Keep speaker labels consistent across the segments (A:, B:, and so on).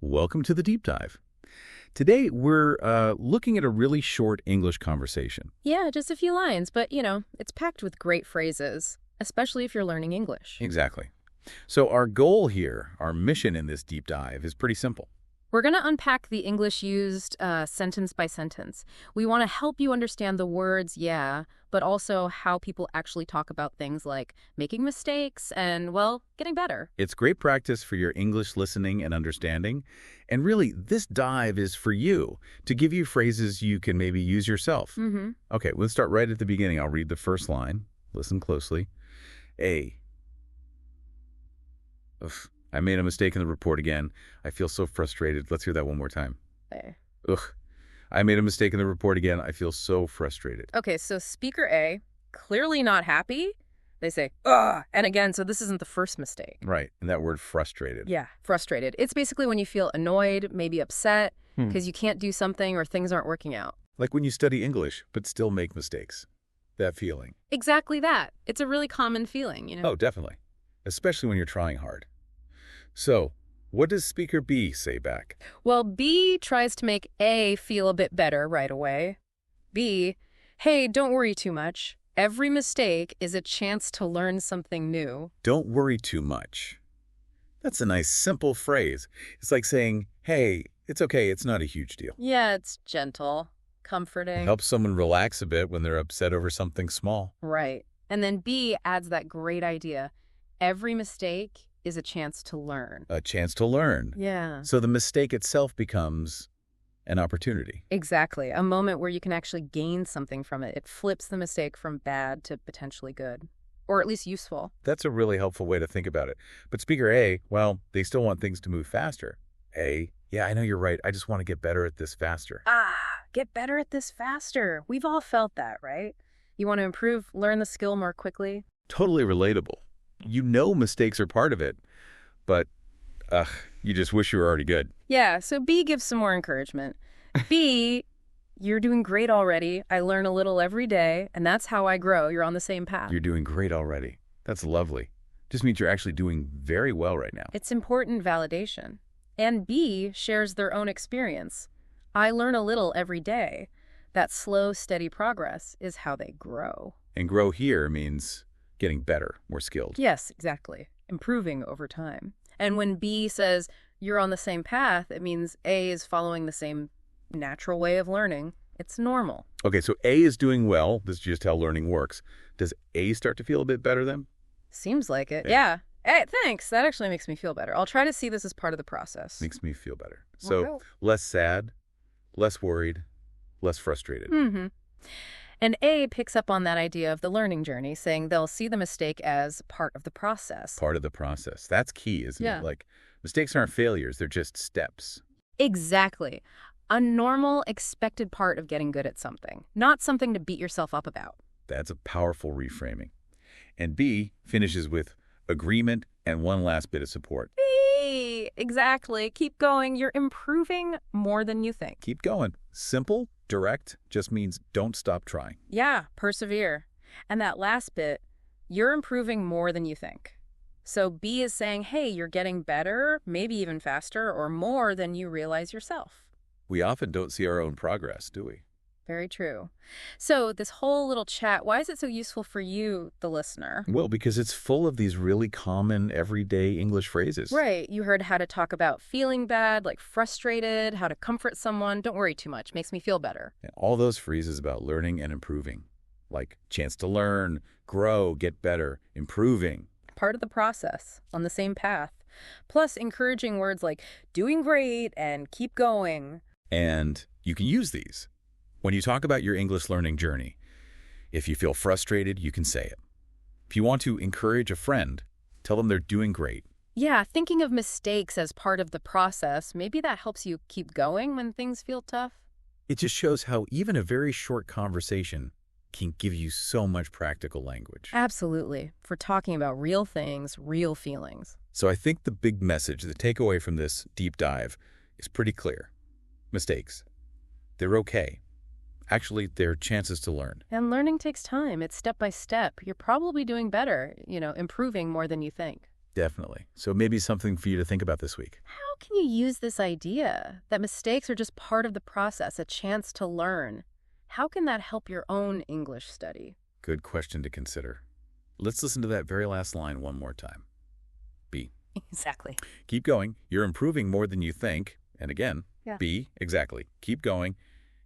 A: Welcome to the deep dive. Today, we're looking at a really short English conversation.
B: Yeah, just a few lines, but, it's packed with great phrases, especially if you're learning English.
A: Exactly. So our goal here, our mission in this deep dive is pretty simple.
B: We're going to unpack the English used sentence by sentence. We want to help you understand the words, yeah, but also how people actually talk about things like making mistakes and, well, getting better.
A: It's great practice for your English listening and understanding. And really, this dive is for you, to give you phrases you can maybe use yourself.
B: Mm-hmm.
A: Okay, let's start right at the beginning. I'll read the first line. Listen closely. A. Ugh, I made a mistake in the report again. I feel so frustrated. Let's hear that one more time.
B: A.
A: Ugh, I made a mistake in the report again. I feel so frustrated.
B: Okay, so speaker A, clearly not happy. They say, ugh, and again, so this isn't the first mistake.
A: Right, and that word frustrated.
B: Yeah, frustrated. It's basically when you feel annoyed, maybe upset, because you can't do something or things aren't working out.
A: Like when you study English, but still make mistakes. That feeling.
B: Exactly that. It's a really common feeling,
A: Oh, definitely. Especially when you're trying hard. So, what does speaker B say back?
B: Well, B tries to make A feel a bit better right away. B, hey, don't worry too much. Every mistake is a chance to learn something new.
A: Don't worry too much. That's a nice, simple phrase. It's like saying, hey, it's okay, it's not a huge deal.
B: Yeah, it's gentle, comforting.
A: It helps someone relax a bit when they're upset over something small.
B: Right. And then B adds that great idea. Every mistake is a chance to learn.
A: A chance to learn.
B: Yeah.
A: So the mistake itself becomes an opportunity.
B: Exactly. A moment where you can actually gain something from it. It flips the mistake from bad to potentially good, or at least useful.
A: That's a really helpful way to think about it. But speaker A, well, they still want things to move faster. A, yeah, I know you're right. I just want to get better at this faster.
B: Get better at this faster. We've all felt that, right? You want to improve, learn the skill more quickly.
A: Totally relatable. You know mistakes are part of it, but you just wish you were already good.
B: Yeah, so B gives some more encouragement. B, you're doing great already. I learn a little every day, and that's how I grow. You're on the same path.
A: You're doing great already. That's lovely. Just means you're actually doing very well right now.
B: It's important validation. And B shares their own experience. I learn a little every day. That slow, steady progress is how they grow.
A: And grow here means getting better, more skilled.
B: Yes, exactly. Improving over time. And when B says you're on the same path, it means A is following the same natural way of learning. It's normal.
A: Okay, so A is doing well. This is just how learning works. Does A start to feel a bit better then?
B: Seems like it. Yeah. Hey, thanks. That actually makes me feel better. I'll try to see this as part of the process.
A: Makes me feel better. So less sad, less worried, less frustrated.
B: Mm-hmm. And A picks up on that idea of the learning journey, saying they'll see the mistake as part of the process.
A: Part of the process. That's key, isn't
B: Yeah.
A: it? Like, mistakes aren't failures. They're just steps.
B: Exactly. A normal, expected part of getting good at something, not something to beat yourself up about.
A: That's a powerful reframing. And B finishes with agreement and one last bit of support.
B: Hey, exactly. Keep going. You're improving more than you think.
A: Keep going. Simple, direct, just means don't stop trying.
B: Yeah, persevere. And that last bit, you're improving more than you think. So B is saying, hey, you're getting better, maybe even faster or more than you realize yourself.
A: We often don't see our own progress, do we?
B: Very true. So this whole little chat, why is it so useful for you, the listener?
A: Well, because it's full of these really common, everyday English phrases.
B: Right. You heard how to talk about feeling bad, like frustrated, how to comfort someone. Don't worry too much. Makes me feel better.
A: And all those phrases about learning and improving, like chance to learn, grow, get better, improving.
B: Part of the process, on the same path. Plus encouraging words like doing great and keep going.
A: And you can use these when you talk about your English learning journey. If you feel frustrated, you can say it. If you want to encourage a friend, tell them they're doing great.
B: Yeah, thinking of mistakes as part of the process, maybe that helps you keep going when things feel tough.
A: It just shows how even a very short conversation can give you so much practical language.
B: Absolutely. For talking about real things, real feelings.
A: So I think the big message, the takeaway from this deep dive is pretty clear. Mistakes. They're okay. Actually, they're chances to learn.
B: And learning takes time. It's step by step. You're probably doing better, improving more than you think.
A: Definitely. So maybe something for you to think about this week.
B: How can you use this idea that mistakes are just part of the process, a chance to learn? How can that help your own English study?
A: Good question to consider. Let's listen to that very last line one more time. B.
B: Exactly.
A: Keep going. You're improving more than you think. And again,
B: Yeah.
A: B. Exactly. Keep going.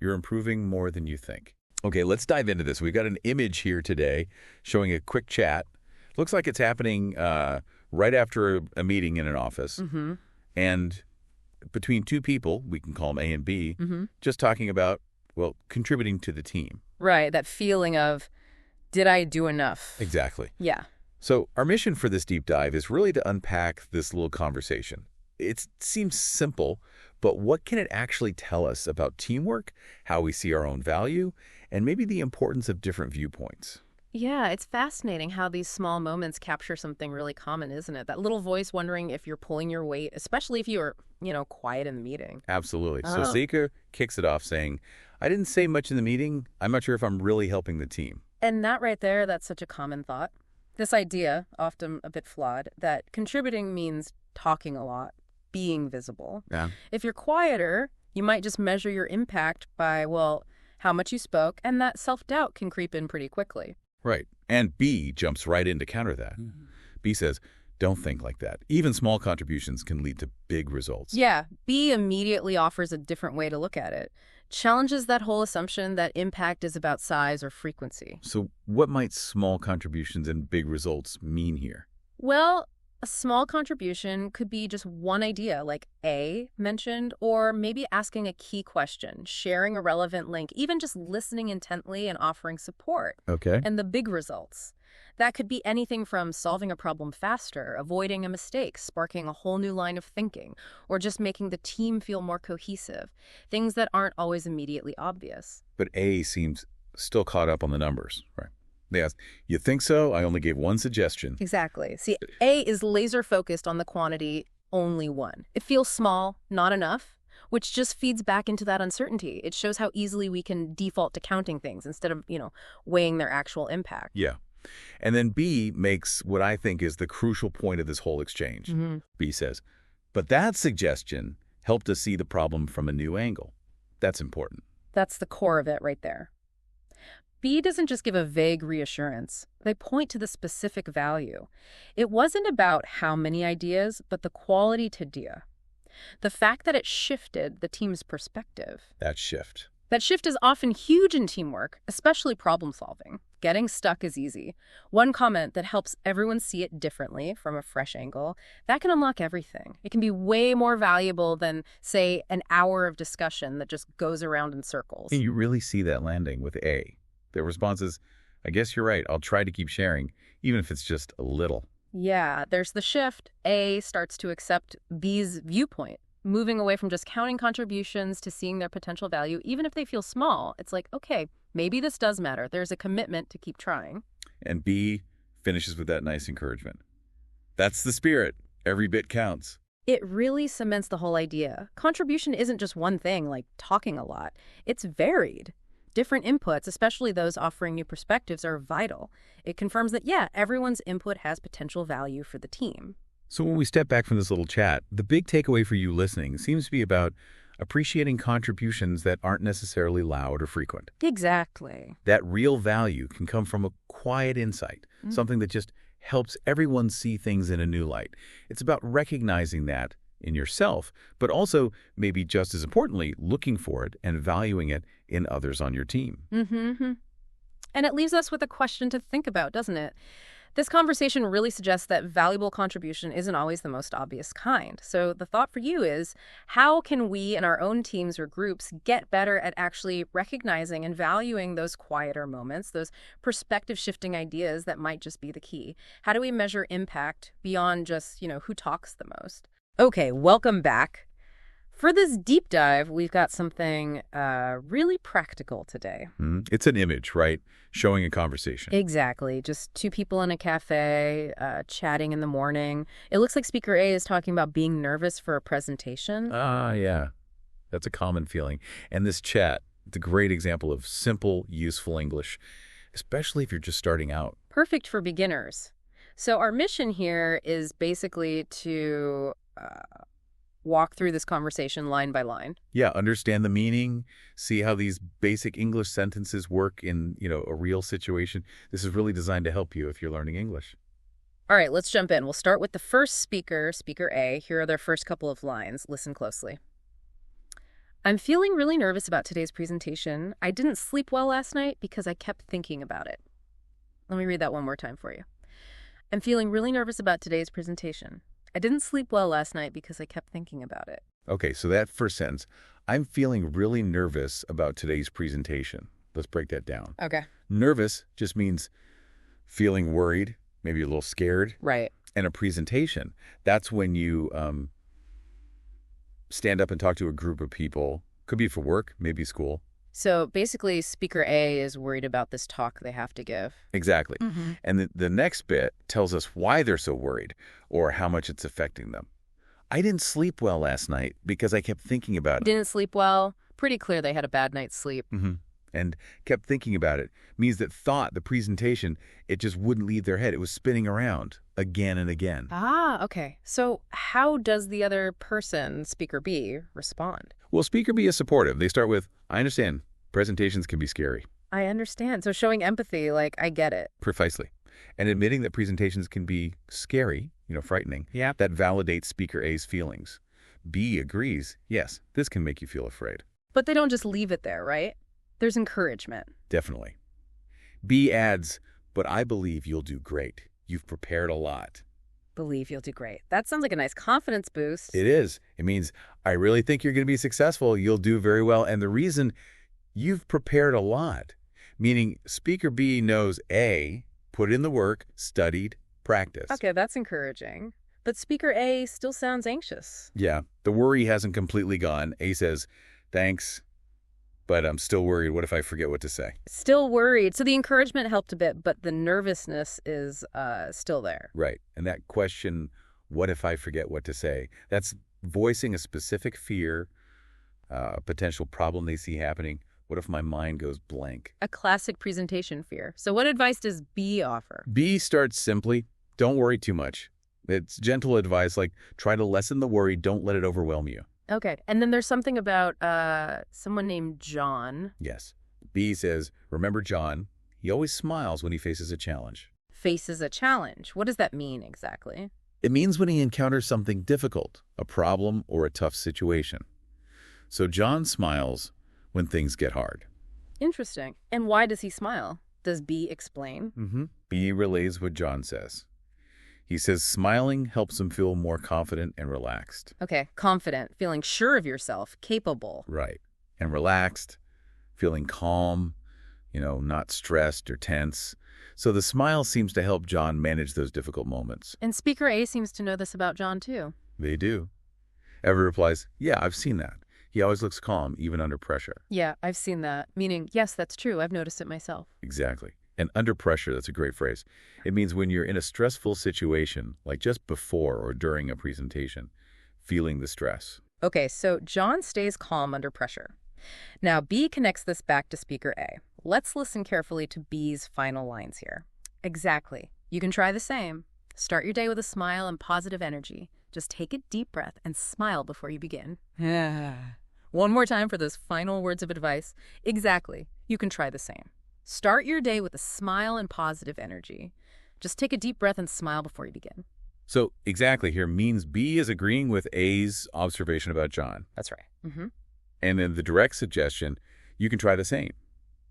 A: You're improving more than you think. Okay, let's dive into this. We've got an image here today showing a quick chat. Looks like it's happening right after a meeting in an office.
B: Mm-hmm.
A: And between two people, we can call them A and B,
B: Mm-hmm.
A: just talking about, well, contributing to the team.
B: Right, that feeling of, did I do enough?
A: Exactly.
B: Yeah.
A: So our mission for this deep dive is really to unpack this little conversation. It seems simple, but what can it actually tell us about teamwork, how we see our own value, and maybe the importance of different viewpoints?
B: Yeah, it's fascinating how these small moments capture something really common, isn't it? That little voice wondering if you're pulling your weight, especially if you're, quiet in the meeting.
A: Absolutely. So
B: Oh.
A: Seika kicks it off saying, I didn't say much in the meeting. I'm not sure if I'm really helping the team.
B: And that right there, that's such a common thought. This idea, often a bit flawed, that contributing means talking a lot, being visible.
A: Yeah.
B: If you're quieter, you might just measure your impact by, how much you spoke, and that self-doubt can creep in pretty quickly.
A: Right. And B jumps right in to counter that. B says, don't think like that. Even small contributions can lead to big results.
B: Yeah, B immediately offers a different way to look at it. Challenges that whole assumption that impact is about size or frequency.
A: So what might small contributions and big results mean here?
B: Well, a small contribution could be just one idea, like A mentioned, or maybe asking a key question, sharing a relevant link, even just listening intently and offering support.
A: Okay.
B: And the big results. That could be anything from solving a problem faster, avoiding a mistake, sparking a whole new line of thinking, or just making the team feel more cohesive. Things that aren't always immediately obvious.
A: But A seems still caught up on the numbers, right? They ask, you think so? I only gave one suggestion.
B: Exactly. See, A is laser focused on the quantity, only one. It feels small, not enough, which just feeds back into that uncertainty. It shows how easily we can default to counting things instead of, weighing their actual impact.
A: Yeah. And then B makes what I think is the crucial point of this whole exchange.
B: Mm-hmm.
A: B says, but that suggestion helped us see the problem from a new angle. That's important.
B: That's the core of it right there. B doesn't just give a vague reassurance. They point to the specific value. It wasn't about how many ideas, but the quality to dia. The fact that it shifted the team's perspective.
A: That shift.
B: That shift is often huge in teamwork, especially problem solving. Getting stuck is easy. One comment that helps everyone see it differently from a fresh angle, that can unlock everything. It can be way more valuable than, say, an hour of discussion that just goes around in circles.
A: You really see that landing with A. Their response is, I guess you're right. I'll try to keep sharing, even if it's just a little.
B: Yeah, there's the shift. A starts to accept B's viewpoint, moving away from just counting contributions to seeing their potential value, even if they feel small. It's like, okay, maybe this does matter. There's a commitment to keep trying.
A: And B finishes with that nice encouragement. That's the spirit. Every bit counts.
B: It really cements the whole idea. Contribution isn't just one thing, like talking a lot. It's varied. Different inputs, especially those offering new perspectives, are vital. It confirms that, everyone's input has potential value for the team.
A: So when we step back from this little chat, the big takeaway for you listening seems to be about appreciating contributions that aren't necessarily loud or frequent.
B: Exactly.
A: That real value can come from a quiet insight, something that just helps everyone see things in a new light. It's about recognizing that in yourself, but also, maybe just as importantly, looking for it and valuing it in others on your team.
B: Mm-hmm. And it leaves us with a question to think about, doesn't it? This conversation really suggests that valuable contribution isn't always the most obvious kind. So the thought for you is, how can we in our own teams or groups get better at actually recognizing and valuing those quieter moments, those perspective-shifting ideas that might just be the key? How do we measure impact beyond just, who talks the most? Okay, welcome back. For this deep dive, we've got something really practical today.
A: It's an image, right? Showing a conversation.
B: Exactly. Just two people in a cafe, chatting in the morning. It looks like Speaker A is talking about being nervous for a presentation.
A: Yeah. That's a common feeling. And this chat, it's a great example of simple, useful English, especially if you're just starting out.
B: Perfect for beginners. So our mission here is basically to walk through this conversation line by line.
A: Yeah, understand the meaning, see how these basic English sentences work in, a real situation. This is really designed to help you if you're learning English.
B: All right, let's jump in. We'll start with the first speaker, Speaker A. Here are their first couple of lines. Listen closely. I'm feeling really nervous about today's presentation. I didn't sleep well last night because I kept thinking about it. Let me read that one more time for you. I'm feeling really nervous about today's presentation. I didn't sleep well last night because I kept thinking about it.
A: Okay, so that first sentence, I'm feeling really nervous about today's presentation. Let's break that down.
B: Okay.
A: Nervous just means feeling worried, maybe a little scared.
B: Right.
A: And a presentation, that's when you stand up and talk to a group of people. Could be for work, maybe school.
B: So basically, Speaker A is worried about this talk they have to give.
A: Exactly. And the next bit tells us why they're so worried or how much it's affecting them. I didn't sleep well last night because I kept thinking about it.
B: Didn't sleep well. Pretty clear they had a bad night's sleep.
A: And kept thinking about it means that the presentation, it just wouldn't leave their head. It was spinning around again and again.
B: Ah, okay. So how does the other person, Speaker B, respond?
A: Well, Speaker B is supportive. They start with, I understand. Presentations can be scary.
B: I understand. So showing empathy, like, I get it.
A: Precisely. And admitting that presentations can be scary, frightening, that validates Speaker A's feelings. B agrees, yes, this can make you feel afraid.
B: But they don't just leave it there, right? There's encouragement.
A: Definitely. B adds, but I believe you'll do great. You've prepared a lot.
B: Believe you'll do great. That sounds like a nice confidence boost.
A: It is. It means, I really think you're going to be successful. You'll do very well. And the reason, you've prepared a lot. Meaning, Speaker B knows A, put in the work, studied, practiced.
B: Okay, that's encouraging. But Speaker A still sounds anxious.
A: Yeah, the worry hasn't completely gone. A says, thanks, but I'm still worried. What if I forget what to say?
B: Still worried. So the encouragement helped a bit, but the nervousness is still there.
A: Right. And that question, what if I forget what to say? That's voicing a specific fear, a potential problem they see happening. What if my mind goes blank?
B: A classic presentation fear. So what advice does B offer?
A: B starts simply, don't worry too much. It's gentle advice like, try to lessen the worry, don't let it overwhelm you.
B: Okay. And then there's something about someone named John.
A: Yes. B says, remember John, he always smiles when he faces a challenge.
B: Faces a challenge. What does that mean exactly?
A: It means when he encounters something difficult, a problem or a tough situation. So John smiles when things get hard.
B: Interesting. And why does he smile? Does B explain?
A: B relays what John says. He says smiling helps him feel more confident and relaxed.
B: Okay, confident, feeling sure of yourself, capable.
A: Right. And relaxed, feeling calm, not stressed or tense. So the smile seems to help John manage those difficult moments.
B: And Speaker A seems to know this about John, too.
A: They do. Ever replies, yeah, I've seen that. He always looks calm, even under pressure.
B: Yeah, I've seen that. Meaning, yes, that's true. I've noticed it myself.
A: Exactly. And under pressure, that's a great phrase. It means when you're in a stressful situation, like just before or during a presentation, feeling the stress.
B: Okay, so John stays calm under pressure. Now, B connects this back to Speaker A. Let's listen carefully to B's final lines here. Exactly. You can try the same. Start your day with a smile and positive energy. Just take a deep breath and smile before you begin. One more time for those final words of advice. Exactly. You can try the same. Start your day with a smile and positive energy. Just take a deep breath and smile before you begin.
A: So exactly here means B is agreeing with A's observation about John.
B: That's right.
A: And then the direct suggestion, you can try the same.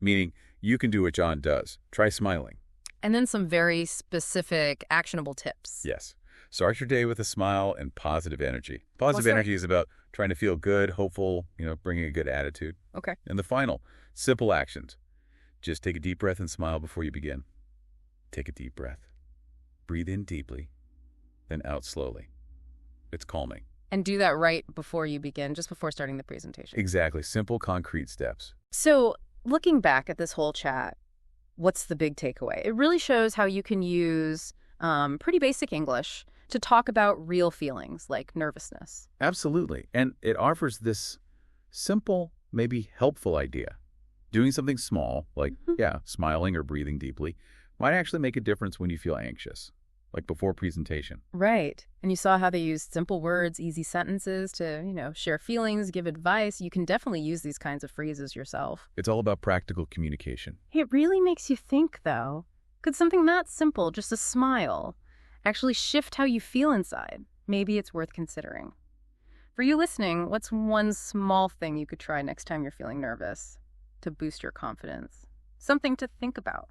A: Meaning you can do what John does. Try smiling.
B: And then some very specific, actionable tips.
A: Yes. Start your day with a smile and positive energy. Positive energy is about trying to feel good, hopeful, bringing a good attitude.
B: Okay.
A: And the final, simple actions. Just take a deep breath and smile before you begin. Take a deep breath. Breathe in deeply, then out slowly. It's calming.
B: And do that right before you begin, just before starting the presentation.
A: Exactly. Simple, concrete steps.
B: So looking back at this whole chat, what's the big takeaway? It really shows how you can use pretty basic English to talk about real feelings like nervousness.
A: Absolutely. And it offers this simple, maybe helpful idea. Doing something small, like, smiling or breathing deeply, might actually make a difference when you feel anxious. like before presentation.
B: Right. And you saw how they used simple words, easy sentences to, share feelings, give advice. You can definitely use these kinds of phrases yourself.
A: It's all about practical communication.
B: It really makes you think, though. Could something that simple, just a smile, actually shift how you feel inside? Maybe it's worth considering. For you listening, what's one small thing you could try next time you're feeling nervous to boost your confidence? Something to think about.